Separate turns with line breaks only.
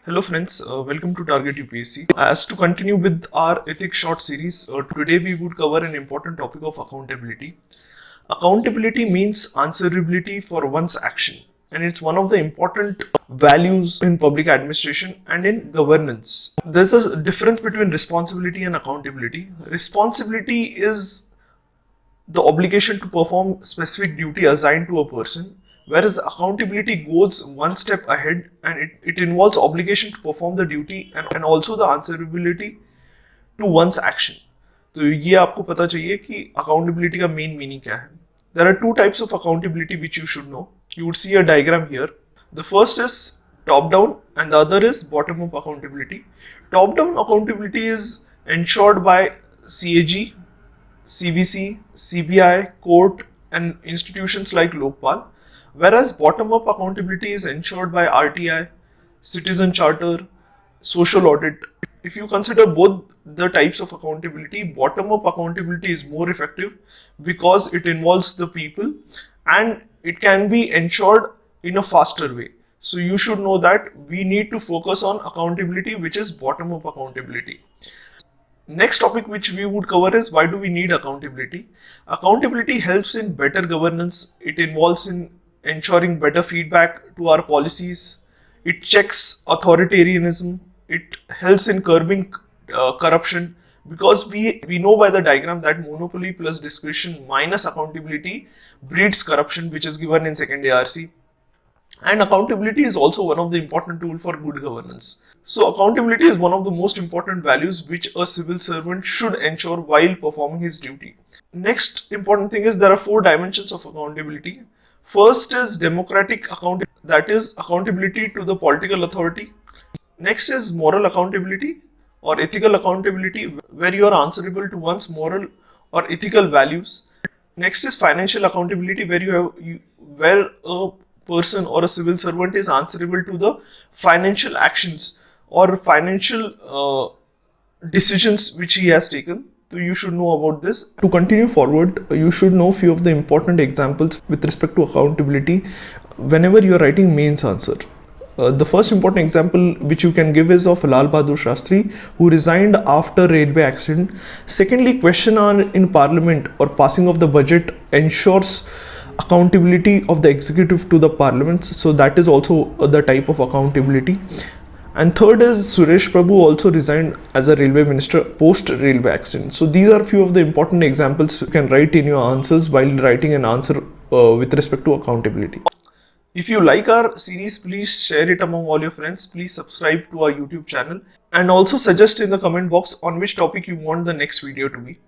Hello friends, welcome to Target UPSC. As to continue with our ethics short series, today we would cover an important topic of accountability. Accountability means answerability for one's action, and it's one of the important values in public administration and in governance. There's a difference between responsibility and accountability. Responsibility is the obligation to perform specific duty assigned to a person, whereas accountability goes one step ahead and it involves obligation to perform the duty and also the answerability to one's action. तो ये आपको पता चाहिए कि accountability का main meaning क्या है. There are two types of accountability which you should know. You would see a diagram here. The first is top down and the other is bottom up accountability. Top down accountability is ensured by CAG, CVC, CBI, court and institutions like Lokpal, whereas bottom-up accountability is ensured by RTI, Citizen Charter, Social Audit. If you consider both the types of accountability, bottom-up accountability is more effective because it involves the people and it can be ensured in a faster way. So you should know that we need to focus on accountability, which is bottom-up accountability. Next topic which we would cover is why do we need accountability? Accountability helps in better governance. It involves in ensuring better feedback to our policies. It checks authoritarianism. It helps in curbing corruption, because we know by the diagram that monopoly plus discretion minus accountability breeds corruption, which is given in second ARC. And accountability is also one of the important tools for good governance. So accountability is one of the most important values which a civil servant should ensure while performing his duty. Next important thing is there are 4 dimensions of accountability. First is democratic accountability, that is accountability to the political authority. Next is moral accountability or ethical accountability, where you are answerable to one's moral or ethical values. Next is financial accountability, where a person or a civil servant is answerable to the financial actions or financial decisions which he has taken. So you should know about this. To continue forward, you should know few of the important examples with respect to accountability whenever you are writing mains answer. The first important example which you can give is of Lal Bahadur Shastri, who resigned after railway accident. Secondly, question in parliament or passing of the budget ensures accountability of the executive to the parliaments, so that is also the type of accountability. And third is Suresh Prabhu also resigned as a railway minister post railway accident. So these are few of the important examples you can write in your answers while writing an answer with respect to accountability. If you like our series, please share it among all your friends. Please subscribe to our YouTube channel and also suggest in the comment box on which topic you want the next video to be.